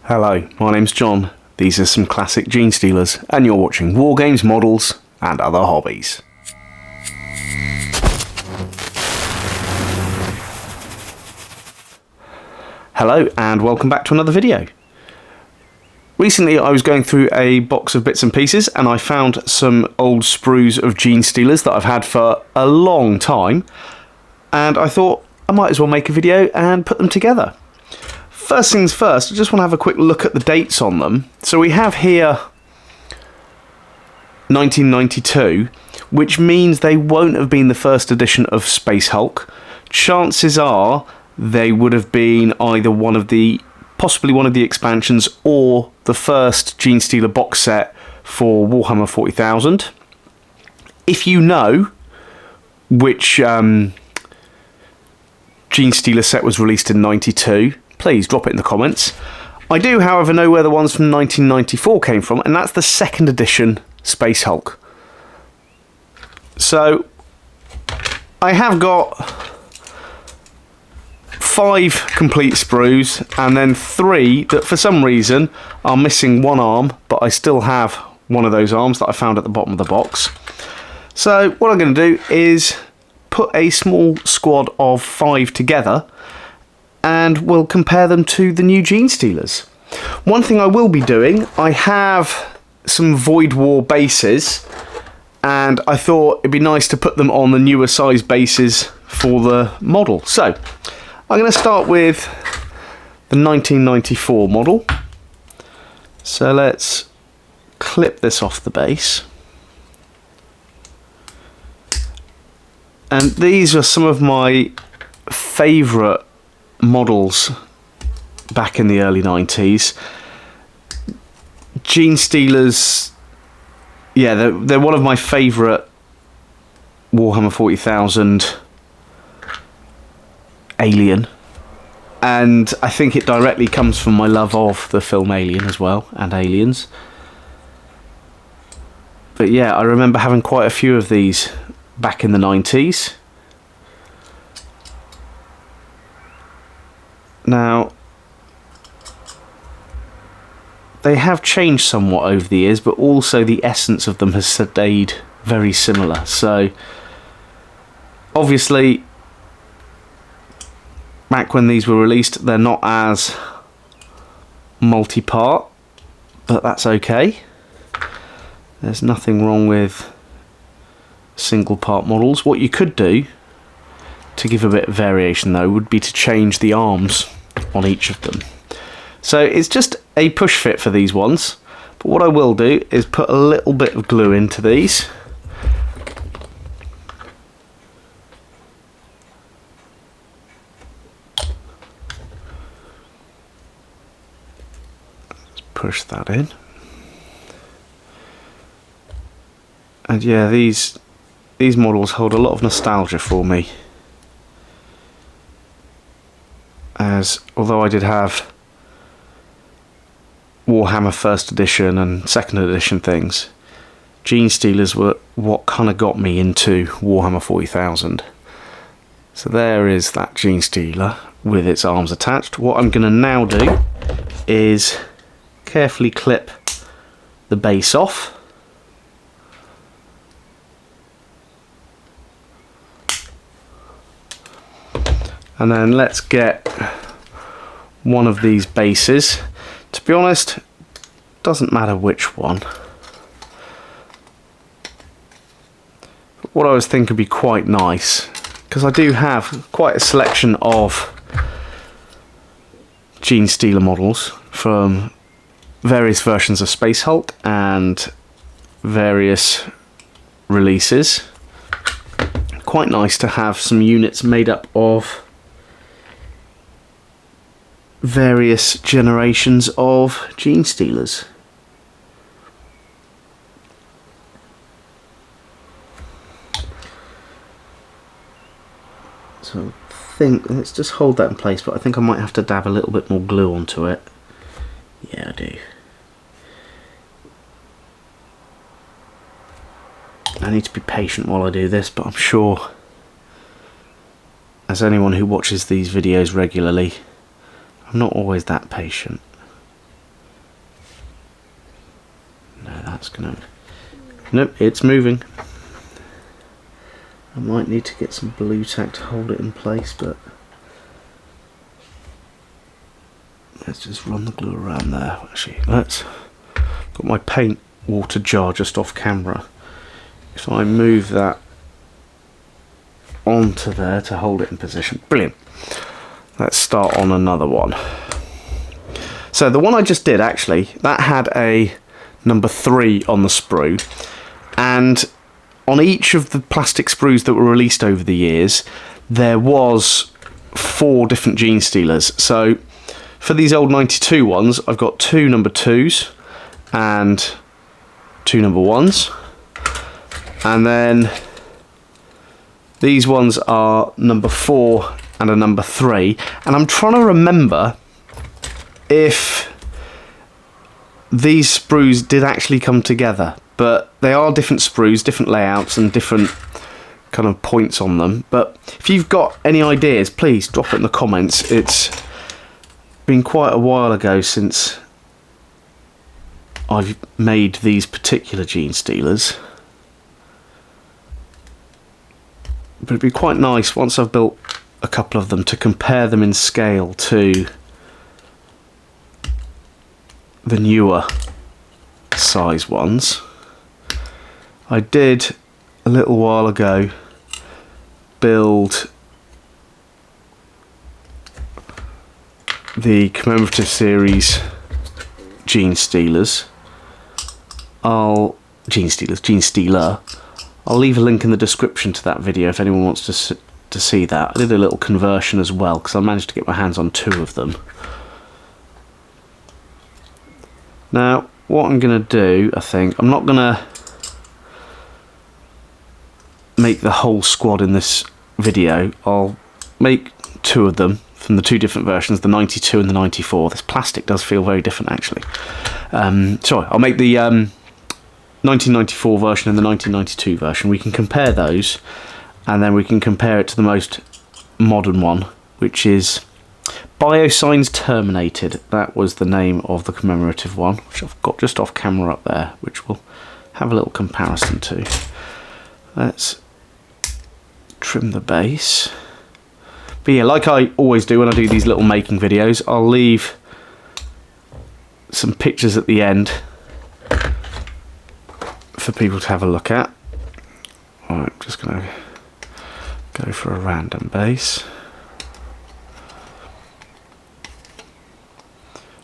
Hello, my name's John. These are some classic Genestealers, and you're watching War Games, Models, and Other Hobbies. Hello, and welcome back to another video. Recently I was going through a box of bits and pieces, and I found some old sprues of Genestealers that I've had for a long time, and I thought I might as well make a video and put them together. First things first, I just want to have a quick look at the dates on them. So we have here 1992, which means they won't have been the first edition of Space Hulk. Chances are they would have been either possibly one of the expansions or the first Genestealer box set for Warhammer 40,000. If you know which Genestealer set was released in 92, please drop it in the comments. I do, however, know where the ones from 1994 came from, and that's the second edition Space Hulk. So I have got 5 complete sprues, and then 3 that for some reason are missing one arm, but I still have one of those arms that I found at the bottom of the box. So what I'm going to do is put a small squad of 5 together, and we'll compare them to the new Genestealers. One thing I will be doing, I have some Void War bases, and I thought it'd be nice to put them on the newer size bases for the model. So I'm going to start with the 1994 model. So let's clip this off the base. And these are some of my favourite models back in the early 90s. Genestealers, yeah, they're one of my favourite Warhammer 40,000 Alien, and I think it directly comes from my love of the film Alien as well, and Aliens. But yeah, I remember having quite a few of these back in the 90s. Now, they have changed somewhat over the years, but also the essence of them has stayed very similar. So, obviously, back when these were released, they're not as multi-part, but that's okay. There's nothing wrong with single-part models. What you could do, to give a bit of variation though, would be to change the arms on each of them. So it's just a push fit for these ones, but what I will do is put a little bit of glue into these. Let's push that in. And yeah, these models hold a lot of nostalgia for me, as although I did have Warhammer 1st edition and 2nd edition things, Genestealers were what kind of got me into Warhammer 40,000. So there is that Genestealer with its arms attached. What I'm going to now do is carefully clip the base off. And then let's get one of these bases. To be honest, doesn't matter which one. But what I was thinking would be quite nice, because I do have quite a selection of Genestealer models from various versions of Space Hulk and various releases. Quite nice to have some units made up of various generations of Genestealers. So I think, let's just hold that in place, but I think I might have to dab a little bit more glue onto it. Yeah, I do. I need to be patient while I do this, but I'm sure, as anyone who watches these videos regularly, I'm not always that patient. that's gonna... Nope, it's moving. I might need to get some blue tack to hold it in place, but let's just run the glue around there. Actually, let's... Got my paint water jar just off camera. If I move that onto there to hold it in position. Brilliant. Let's start on another one. So the one I just did, actually, that had a number 3 on the sprue, and on each of the plastic sprues that were released over the years, there was 4 different Genestealers. So for these old 92 ones, I've got 2 number 2s and 2 number 1s, and then these ones are number 4 and a number 3, and I'm trying to remember if these sprues did actually come together, but they are different sprues, different layouts and different kind of points on them. But if you've got any ideas, please drop it in the comments. It's been quite a while ago since I've made these particular Genestealers, but it'd be quite nice once I've built a couple of them to compare them in scale to the newer size ones. I did a little while ago build the commemorative series Genestealers. Genestealer. I'll leave a link in the description to that video if anyone wants to see that. I did a little conversion as well because I managed to get my hands on 2 of them. Now, what I'm going to do, I think, I'm not going to make the whole squad in this video. I'll make 2 of them from the 2 different versions, the 92 and the 94. This plastic does feel very different, actually. Sorry, I'll make the 1994 version and the 1992 version. We can compare those, and then we can compare it to the most modern one, which is Biosigns Terminated. That was the name of the commemorative one, which I've got just off camera up there, which we'll have a little comparison to. Let's trim the base. But yeah, like I always do when I do these little making videos, I'll leave some pictures at the end for people to have a look at. Alright, I'm just going to go for a random base.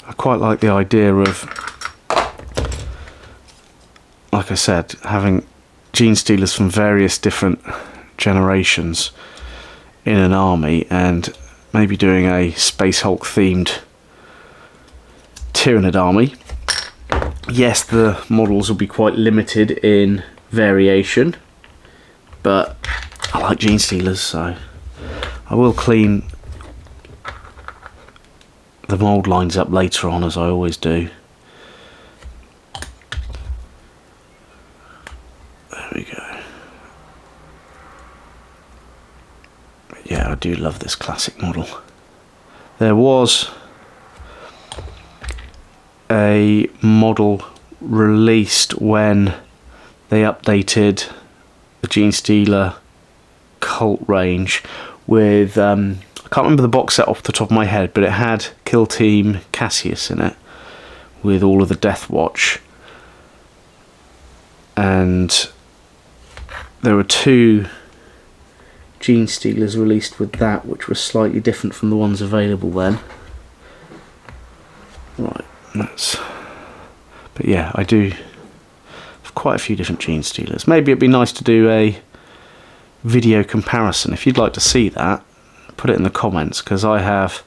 I quite like the idea of, like I said, having Genestealers from various different generations in an army, and maybe doing a Space Hulk themed Tyranid army. Yes, the models will be quite limited in variation, but I like Genestealers, so I will clean the mould lines up later on, as I always do. There we go. Yeah, I do love this classic model. There was a model released when they updated the Genestealer cult range with I can't remember the box set off the top of my head, but it had Kill Team Cassius in it with all of the Death Watch, and there were 2 Genestealers released with that, which were slightly different from the ones available then. Right, that's... But yeah, I do have quite a few different Genestealers. Maybe it'd be nice to do a video comparison. If you'd like to see that, put it in the comments, because I have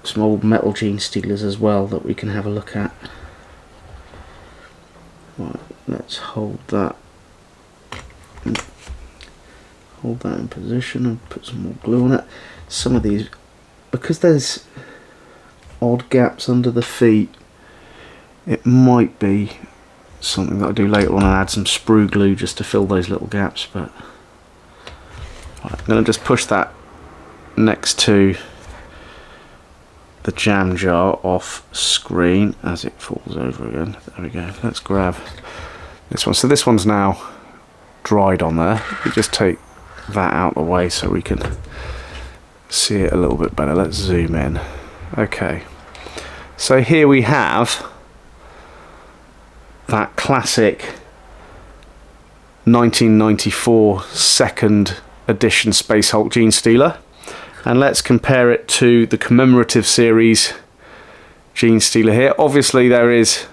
some old metal Genestealers as well that we can have a look at. Right, let's hold that in position and put some more glue on it. Some of these, because there's odd gaps under the feet, it might be something that I do later on and add some sprue glue just to fill those little gaps. But right, I'm going to just push that next to the jam jar off screen as it falls over again. There we go. Let's grab this one. So this one's now dried on there. We just take that out of the way so we can see it a little bit better. Let's zoom in. Okay. So here we have that classic 1994 second edition Space Hulk Genestealer, and let's compare it to the commemorative series Genestealer here. Obviously there is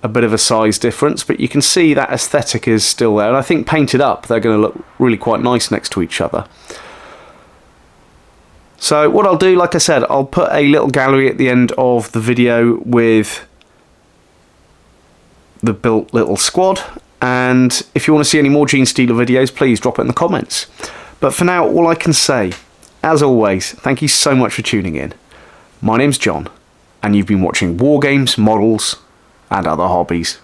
a bit of a size difference, but you can see that aesthetic is still there, and I think painted up they're going to look really quite nice next to each other. So what I'll do, like I said, I'll put a little gallery at the end of the video with the built little squad, and if you want to see any more Genestealer videos, please drop it in the comments. But for now, all I can say, as always, thank you so much for tuning in. My name's John, and you've been watching War Games, Models, and Other Hobbies.